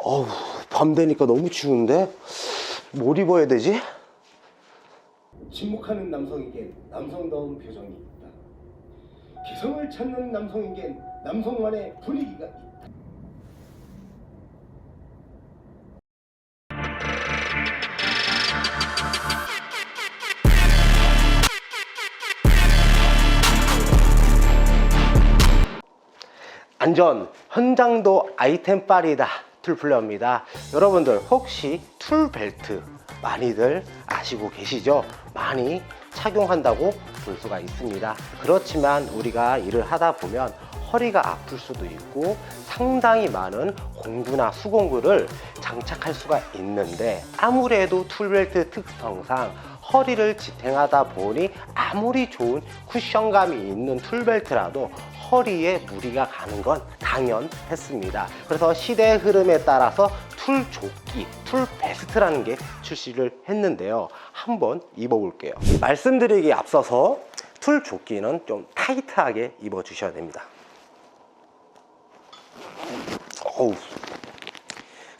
어우, 밤 되니까 너무 추운데? 뭘 입어야 되지? 침묵하는 남성에겐 남성다운 표정이 있다. 개성을 찾는 남성에겐 남성만의 분위기가 있다. 안전, 현장도 아이템빨이다. 툴플레어입니다. 여러분들 혹시 툴벨트 많이들 아시고 계시죠? 많이 착용한다고 볼 수가 있습니다. 그렇지만 우리가 일을 하다 보면 허리가 아플 수도 있고 상당히 많은 공구나 수공구를 장착할 수가 있는데, 아무래도 툴벨트 특성상 허리를 지탱하다 보니 아무리 좋은 쿠션감이 있는 툴벨트라도 허리에 무리가 가는 건 당연했습니다. 그래서 시대의 흐름에 따라서 툴조끼, 툴베스트라는 게 출시를 했는데요. 한번 입어볼게요. 말씀드리기에 앞서서 툴조끼는 좀 타이트하게 입어주셔야 됩니다. 어우,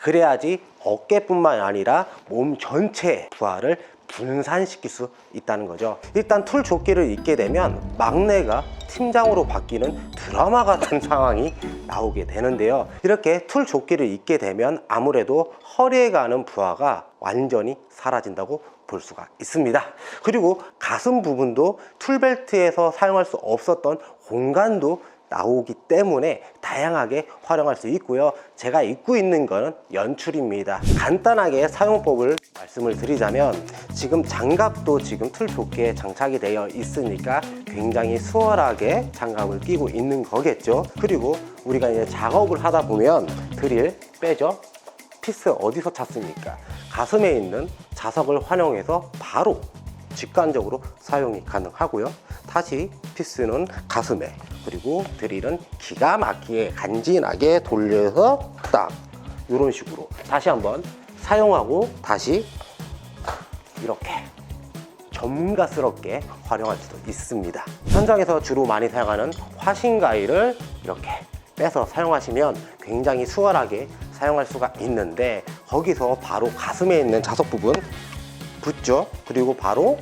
그래야지 어깨뿐만 아니라 몸 전체의 부하를 분산시킬 수 있다는 거죠. 일단 툴조끼를 입게 되면 막내가 팀장으로 바뀌는 드라마 같은 상황이 나오게 되는데요. 이렇게 툴조끼를 입게 되면 아무래도 허리에 가는 부하가 완전히 사라진다고 볼 수가 있습니다. 그리고 가슴 부분도 툴벨트에서 사용할 수 없었던 공간도 나오기 때문에 다양하게 활용할 수 있고요. 제가 입고 있는 거는 연출입니다. 간단하게 사용법을 말씀을 드리자면, 지금 장갑도 지금 툴조끼에 장착이 되어 있으니까 굉장히 수월하게 장갑을 끼고 있는 거겠죠. 그리고 우리가 이제 작업을 하다 보면 드릴 빼죠. 피스 어디서 찾습니까? 가슴에 있는 자석을 활용해서 바로 직관적으로 사용이 가능하고요. 다시 피스는 가슴에, 그리고 드릴은 기가 막히게 간지나게 돌려서 딱 이런 식으로 다시 한번 사용하고 다시 이렇게 전문가스럽게 활용할 수도 있습니다. 현장에서 주로 많이 사용하는 화신 가위를 이렇게 빼서 사용하시면 굉장히 수월하게 사용할 수가 있는데, 거기서 바로 가슴에 있는 자석 부분 붙죠. 그리고 바로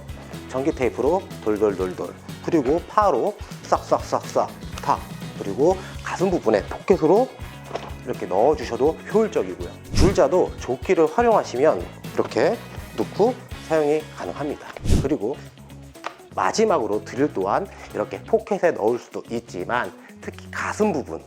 전기 테이프로 돌돌돌돌, 그리고 파로 싹싹싹싹 탁, 그리고 가슴 부분에 포켓으로 이렇게 넣어 주셔도 효율적이고요. 줄자도 조끼를 활용하시면 이렇게 넣고 사용이 가능합니다. 그리고 마지막으로 드릴 또한 이렇게 포켓에 넣을 수도 있지만, 특히 가슴 부분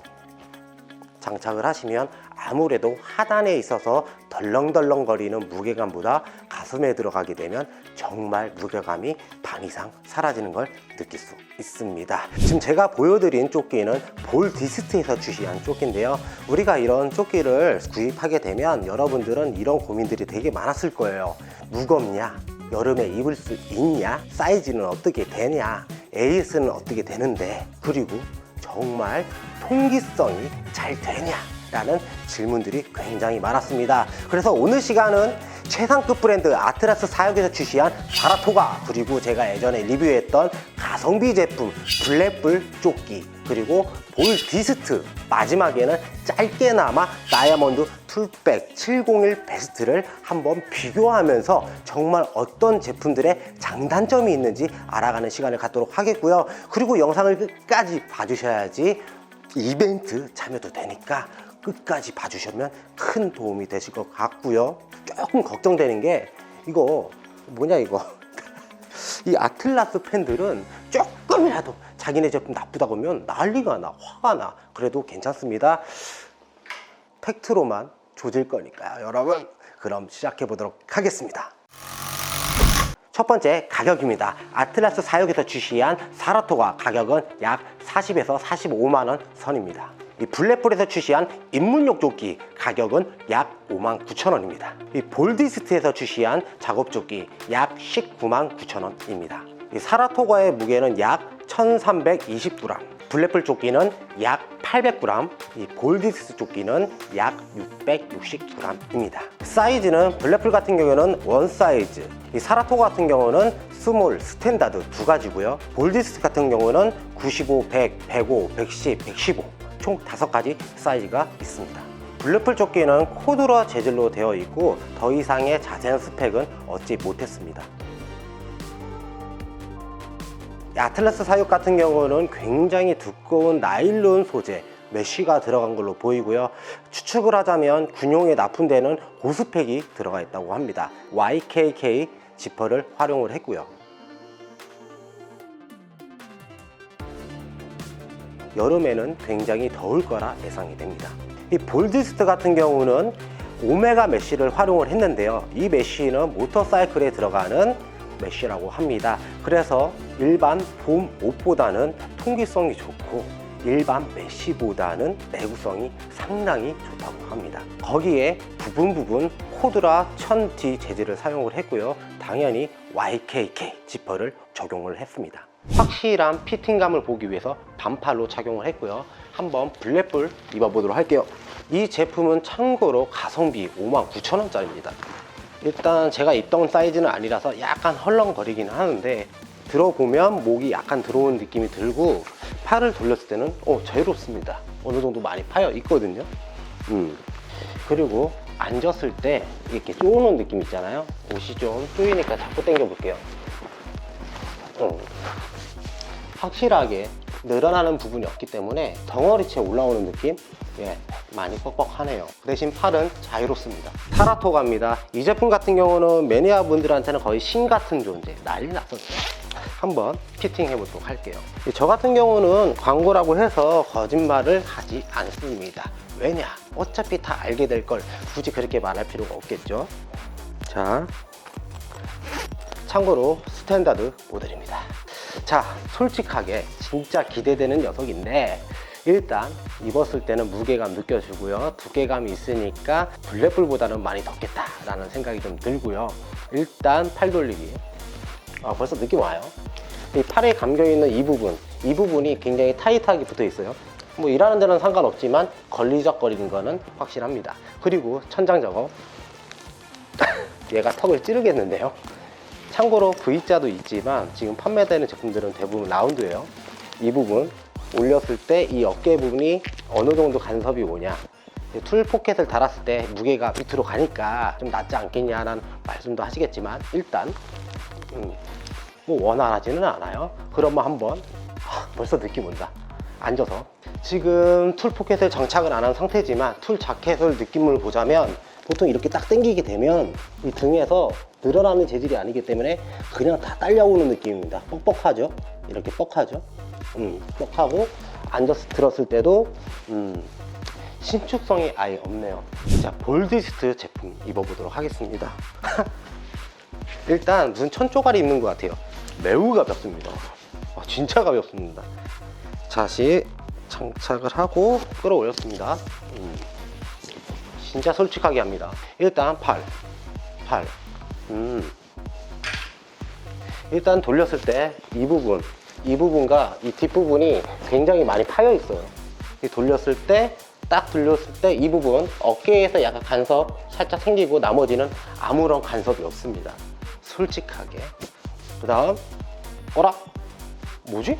장착을 하시면 아무래도 하단에 있어서 덜렁덜렁거리는 무게감보다 가슴에 들어가게 되면 정말 무게감이 반 이상 사라지는 걸 느낄 수 있습니다. 지금 제가 보여드린 조끼는 볼디스트에서 출시한 조끼인데요. 우리가 이런 조끼를 구입하게 되면 여러분들은 이런 고민들이 되게 많았을 거예요. 무겁냐? 여름에 입을 수 있냐? 사이즈는 어떻게 되냐? AS는 어떻게 되는데? 그리고 정말 통기성이 잘 되냐? 라는 질문들이 굉장히 많았습니다. 그래서 오늘 시간은 최상급 브랜드 아틀라스 사역에서 출시한 사라토가, 그리고 제가 예전에 리뷰했던 가성비 제품 블랙불 조끼, 그리고 볼디스트, 마지막에는 짧게나마 다이아몬드 툴백 701 베스트를 한번 비교하면서 정말 어떤 제품들의 장단점이 있는지 알아가는 시간을 갖도록 하겠고요. 그리고 영상을 끝까지 봐주셔야지 이벤트 참여도 되니까 끝까지 봐주시면 큰 도움이 되실 것 같고요. 조금 걱정되는 게 이거 뭐냐, 이거 이 아틀라스 팬들은 조금이라도 자기네 제품 나쁘다고 하면 난리가 나, 화가 나. 그래도 괜찮습니다. 팩트로만 조질 거니까요, 여러분. 그럼 시작해 보도록 하겠습니다. 첫 번째, 가격입니다. 아틀라스 사역에서 출시한 사라토가 가격은 약 40에서 45만 원 선입니다. 이 블랙불에서 출시한 입문용 조끼 가격은 약 59,000원입니다. 이 볼디스트에서 출시한 작업조끼 약 199,900원입니다. 이 사라토가의 무게는 약 1320g, 블랙불 조끼는 약 800g, 이 볼디스트 조끼는 약 660g입니다. 사이즈는 블랙풀 같은 경우에는 원 사이즈, 이 사라토가 같은 경우는 스몰, 스탠다드 두 가지고요. 볼디스트 같은 경우는 95, 100, 105, 110, 115 총 5가지 사이즈가 있습니다. 블랙풀 조끼는 코드라 재질로 되어 있고 더 이상의 자세한 스펙은 얻지 못했습니다. 아틀라스 사육 같은 경우는 굉장히 두꺼운 나일론 소재 메쉬가 들어간 걸로 보이고요. 추측을 하자면 군용에 납품되는 고스펙이 들어가 있다고 합니다. YKK 지퍼를 활용을 했고요. 여름에는 굉장히 더울 거라 예상이 됩니다. 이 볼디스트 같은 경우는 오메가 메쉬를 활용을 했는데요. 이 메쉬는 모터사이클에 들어가는 메쉬라고 합니다. 그래서 일반 봄 옷보다는 통기성이 좋고 일반 메쉬보다는 내구성이 상당히 좋다고 합니다. 거기에 부분 코드라 1000D 재질을 사용을 했고요. 당연히 YKK 지퍼를 적용을 했습니다. 확실한 피팅감을 보기 위해서 반팔로 착용을 했고요. 한번 블랙풀 입어보도록 할게요. 이 제품은 참고로 가성비 59,000원짜리입니다. 일단 제가 입던 사이즈는 아니라서 약간 헐렁거리긴 하는데 들어보면 목이 약간 들어오는 느낌이 들고 팔을 돌렸을 때는 자유롭습니다. 어느 정도 많이 파여 있거든요. 그리고 앉았을 때 이렇게 쪼는 느낌 있잖아요. 옷이 좀 쪼이니까 자꾸 당겨 볼게요. 확실하게 늘어나는 부분이 없기 때문에 덩어리째 올라오는 느낌? 예, 많이 뻑뻑하네요. 그 대신 팔은 자유롭습니다. 타라토가입니다. 이 제품 같은 경우는 매니아 분들한테는 거의 신 같은 존재, 난리 났었죠. 한번 피팅 해보도록 할게요. 저 같은 경우는 광고라고 해서 거짓말을 하지 않습니다. 왜냐? 어차피 다 알게 될 걸 굳이 그렇게 말할 필요가 없겠죠. 자, 참고로 스탠다드 모델입니다. 자, 솔직하게 진짜 기대되는 녀석인데 일단 입었을 때는 무게감 느껴지고요. 두께감이 있으니까 블랙풀보다는 많이 덥겠다 라는 생각이 좀 들고요. 일단 팔 돌리기, 벌써 느낌 와요. 이 팔에 감겨있는 이 부분이 굉장히 타이트하게 붙어 있어요. 뭐 일하는 데는 상관없지만 걸리적거리는 거는 확실합니다. 그리고 천장 작업 얘가 턱을 찌르겠는데요. 참고로 V자도 있지만 지금 판매되는 제품들은 대부분 라운드예요. 이 부분 올렸을 때 이 어깨 부분이 어느 정도 간섭이 오냐, 툴 포켓을 달았을 때 무게가 밑으로 가니까 좀 낫지 않겠냐라는 말씀도 하시겠지만 일단 뭐 원활하지는 않아요. 그러면 한번 벌써 느낌 온다. 앉아서 지금 툴 포켓을 장착을 안 한 상태지만 툴 자켓을 느낌을 보자면 보통 이렇게 딱 당기게 되면 이 등에서 늘어나는 재질이 아니기 때문에 그냥 다 딸려오는 느낌입니다. 뻑뻑하죠? 이렇게 뻑하죠? 뻑하고 앉아서 들었을 때도 신축성이 아예 없네요. 자, 볼디스트 제품 입어보도록 하겠습니다. 일단 무슨 천조가리 입는 것 같아요. 매우 가볍습니다. 진짜 가볍습니다. 다시 장착을 하고 끌어올렸습니다. 진짜 솔직하게 합니다. 일단 팔. 일단 돌렸을 때 이 부분과 이 뒷부분이 굉장히 많이 파여 있어요. 돌렸을 때 딱 돌렸을 때 이 부분 어깨에서 약간 간섭 살짝 생기고 나머지는 아무런 간섭이 없습니다. 솔직하게. 그 다음 뭐지?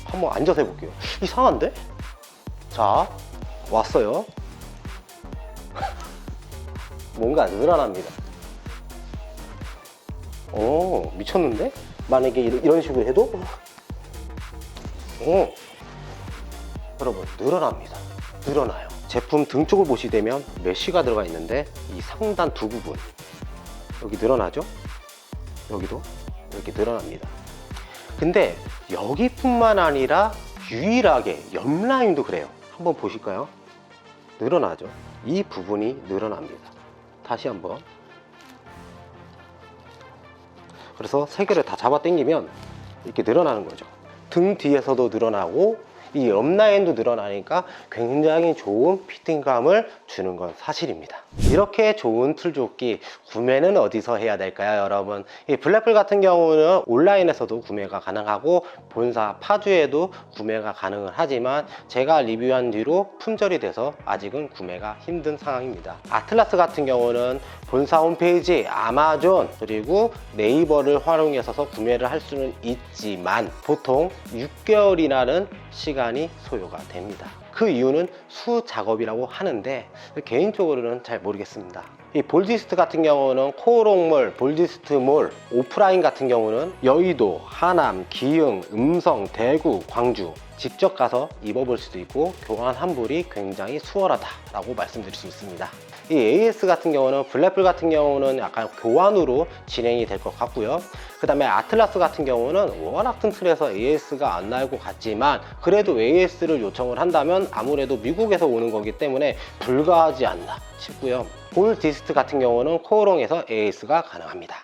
한번 앉아서 해볼게요. 이상한데? 자, 왔어요. 뭔가 늘어납니다. 미쳤는데? 만약에 이런 식으로 해도 여러분 늘어나요. 제품 등 쪽을 보시게 되면 메쉬가 들어가 있는데 이 상단 두 부분 여기 늘어나죠? 여기도 이렇게 늘어납니다. 근데 여기뿐만 아니라 유일하게 옆 라인도 그래요. 한번 보실까요? 늘어나죠? 이 부분이 늘어납니다. 다시 한번. 그래서 세 개를 다 잡아 당기면 이렇게 늘어나는 거죠. 등 뒤에서도 늘어나고 이 옆 라인도 늘어나니까 굉장히 좋은 피팅감을 주는 건 사실입니다. 이렇게 좋은 툴조끼 구매는 어디서 해야 될까요, 여러분? 이 블랙풀 같은 경우는 온라인에서도 구매가 가능하고 본사 파주에도 구매가 가능은 하지만 제가 리뷰한 뒤로 품절이 돼서 아직은 구매가 힘든 상황입니다. 아틀라스 같은 경우는 본사 홈페이지, 아마존 그리고 네이버를 활용해서 구매를 할 수는 있지만 보통 6개월이라는 시간이 소요가 됩니다. 그 이유는 수 작업이라고 하는데 개인적으로는 잘 모르겠습니다. 이 볼디스트 같은 경우는 코오롱몰, 볼디스트몰, 오프라인 같은 경우는 여의도, 하남, 기흥, 음성, 대구, 광주 직접 가서 입어볼 수도 있고 교환 환불이 굉장히 수월하다라고 말씀드릴 수 있습니다. 이 AS 같은 경우는 블랙풀 같은 경우는 약간 교환으로 진행이 될 것 같고요. 그 다음에 아틀라스 같은 경우는 워낙 튼튼해서 AS가 안 나올 것 같지만 그래도 AS를 요청을 한다면 아무래도 미국에서 오는 거기 때문에 불가하지 않나 싶고요. 볼디스트 같은 경우는 코오롱에서 AS가 가능합니다.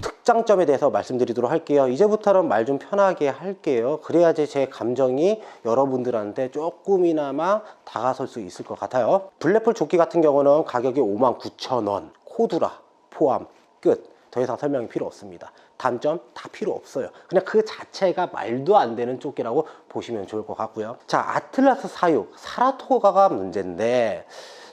특장점에 대해서 말씀드리도록 할게요. 이제부터는 말 좀 편하게 할게요. 그래야지 제 감정이 여러분들한테 조금이나마 다가설 수 있을 것 같아요. 블랙풀 조끼 같은 경우는 가격이 59,000원, 코두라 포함 끝. 더 이상 설명이 필요 없습니다. 단점 다 필요 없어요. 그냥 그 자체가 말도 안 되는 조끼라고 보시면 좋을 것 같고요. 자, 아틀라스 46 사라토가가 문제인데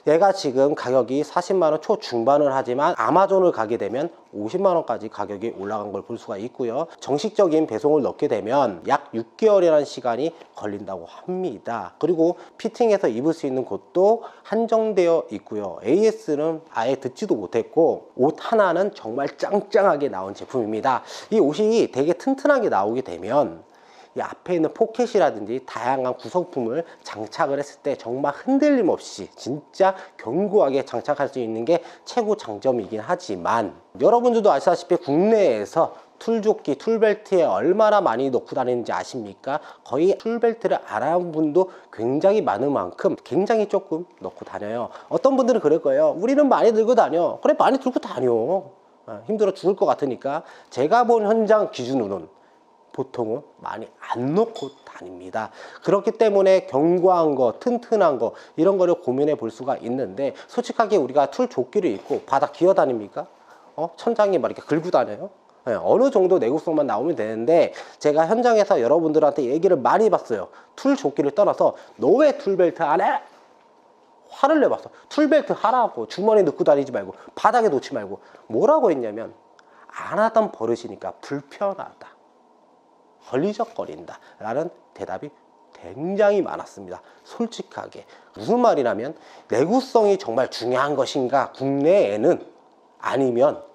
얘가 지금 가격이 40만원 초중반을 하지만 아마존을 가게 되면 50만원까지 가격이 올라간 걸 볼 수가 있고요. 정식적인 배송을 넣게 되면 약 6개월이라는 시간이 걸린다고 합니다. 그리고 피팅해서 입을 수 있는 곳도 한정되어 있고요. AS는 아예 듣지도 못했고 옷 하나는 정말 짱짱하게 나온 제품입니다. 이 옷이 되게 튼튼하게 나오게 되면 이 앞에 있는 포켓이라든지 다양한 구성품을 장착을 했을 때 정말 흔들림 없이 진짜 견고하게 장착할 수 있는 게 최고 장점이긴 하지만 여러분들도 아시다시피 국내에서 툴조끼, 툴벨트에 얼마나 많이 넣고 다니는지 아십니까? 거의 툴벨트를 안 하는 분도 굉장히 많은 만큼 굉장히 조금 넣고 다녀요. 어떤 분들은 그럴 거예요. 우리는 많이 들고 다녀. 그래, 많이 들고 다녀. 힘들어 죽을 것 같으니까. 제가 본 현장 기준으로는 보통은 많이 안 놓고 다닙니다. 그렇기 때문에 견고한 거, 튼튼한 거 이런 거를 고민해 볼 수가 있는데 솔직하게 우리가 툴 조끼를 입고 바닥 기어 다닙니까? 천장에 막 이렇게 긁고 다녀요? 네, 어느 정도 내구성만 나오면 되는데 제가 현장에서 여러분들한테 얘기를 많이 봤어요. 툴 조끼를 떠나서 너 왜 툴벨트 안 해? 화를 내봤어. 툴벨트 하라고. 주머니에 넣고 다니지 말고 바닥에 놓지 말고. 뭐라고 했냐면 안 하던 버릇이니까 불편하다, 걸리적거린다 라는 대답이 굉장히 많았습니다. 솔직하게 무슨 말이냐면 내구성이 정말 중요한 것인가 국내에는, 아니면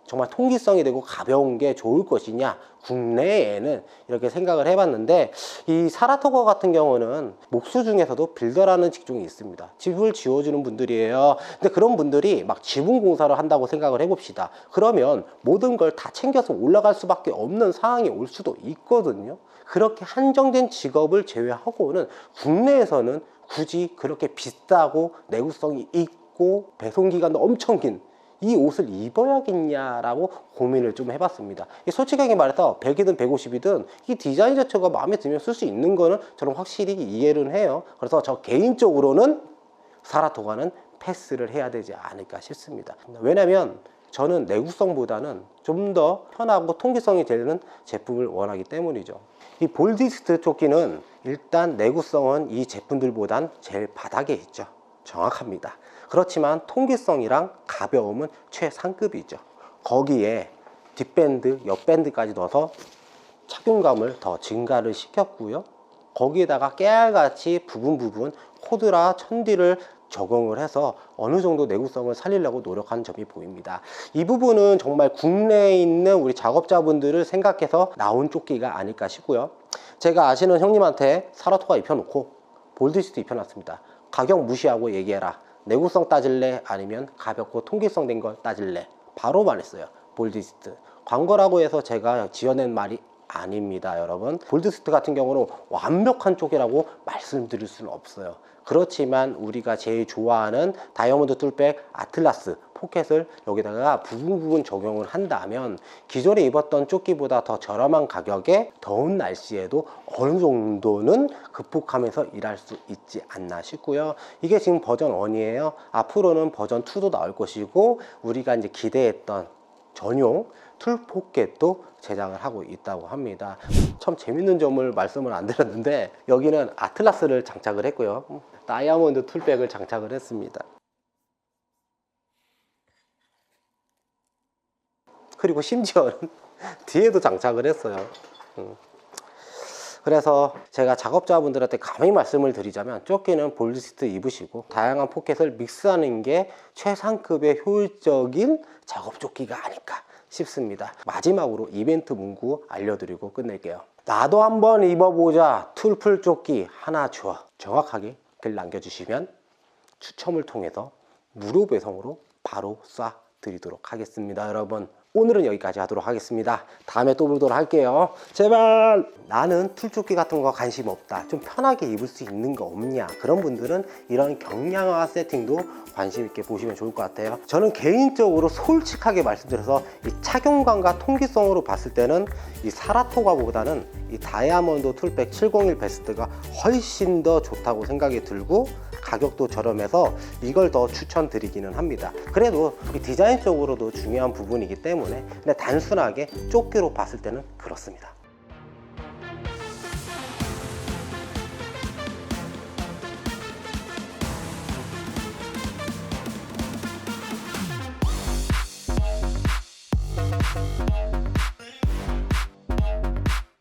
정말 통기성이 되고 가벼운 게 좋을 것이냐 국내에는, 이렇게 생각을 해봤는데 이 사라토거 같은 경우는 목수 중에서도 빌더라는 직종이 있습니다. 집을 지어주는 분들이에요. 근데 그런 분들이 막 지붕 공사를 한다고 생각을 해봅시다. 그러면 모든 걸 다 챙겨서 올라갈 수밖에 없는 상황이 올 수도 있거든요. 그렇게 한정된 직업을 제외하고는 국내에서는 굳이 그렇게 비싸고 내구성이 있고 배송기간도 엄청 긴 이 옷을 입어야겠냐라고 고민을 좀 해봤습니다. 솔직하게 말해서 100이든 150이든 이 디자인 자체가 마음에 들면 쓸 수 있는 거는 저는 확실히 이해를 해요. 그래서 저 개인적으로는 사라토가는 패스를 해야 되지 않을까 싶습니다. 왜냐면 저는 내구성보다는 좀 더 편하고 통기성이 되는 제품을 원하기 때문이죠. 이 볼디스트 조끼는 일단 내구성은 이 제품들보단 제일 바닥에 있죠. 정확합니다. 그렇지만 통기성이랑 가벼움은 최상급이죠. 거기에 뒷밴드, 옆밴드까지 넣어서 착용감을 더 증가를 시켰고요. 거기에다가 깨알같이 부분 코드라 천디를 적용을 해서 어느 정도 내구성을 살리려고 노력하는 점이 보입니다. 이 부분은 정말 국내에 있는 우리 작업자분들을 생각해서 나온 조끼가 아닐까 싶고요. 제가 아시는 형님한테 사라토가 입혀놓고 볼디스트 입혀놨습니다. 가격 무시하고 얘기해라. 내구성 따질래? 아니면 가볍고 통기성 된 걸 따질래? 바로 말했어요. 볼디스트. 광고라고 해서 제가 지어낸 말이 아닙니다, 여러분. 볼디스트 같은 경우는 완벽한 쪽이라고 말씀드릴 수는 없어요. 그렇지만 우리가 제일 좋아하는 다이아몬드 툴백 아틀라스 포켓을 여기다가 부분 적용을 한다면 기존에 입었던 조끼보다 더 저렴한 가격에 더운 날씨에도 어느 정도는 극복하면서 일할 수 있지 않나 싶고요. 이게 지금 버전 1이에요. 앞으로는 버전 2도 나올 것이고 우리가 이제 기대했던 전용 툴 포켓도 제작을 하고 있다고 합니다. 참 재밌는 점을 말씀을 안 드렸는데 여기는 아틀라스를 장착을 했고요. 다이아몬드 툴백을 장착을 했습니다. 그리고 심지어는 뒤에도 장착을 했어요. 그래서 제가 작업자분들한테 감히 말씀을 드리자면 조끼는 볼리스트 입으시고 다양한 포켓을 믹스하는 게 최상급의 효율적인 작업 조끼가 아닐까 싶습니다. 마지막으로 이벤트 문구 알려드리고 끝낼게요. 나도 한번 입어보자 툴풀 조끼 하나 줘. 정확하게 글 남겨주시면 추첨을 통해서 무료 배송으로 바로 쏴 드리도록 하겠습니다. 여러분, 오늘은 여기까지 하도록 하겠습니다. 다음에 또 보도록 할게요. 제발! 나는 툴조끼 같은 거 관심 없다, 좀 편하게 입을 수 있는 거 없냐, 그런 분들은 이런 경량화 세팅도 관심 있게 보시면 좋을 것 같아요. 저는 개인적으로 솔직하게 말씀드려서 이 착용감과 통기성으로 봤을 때는 이 사라토가보다는 이 다이아몬드 툴백 701 베스트가 훨씬 더 좋다고 생각이 들고 가격도 저렴해서 이걸 더 추천드리기는 합니다. 그래도 이 디자인적으로도 중요한 부분이기 때문에 근데 단순하게 조끼로 봤을 때는 그렇습니다.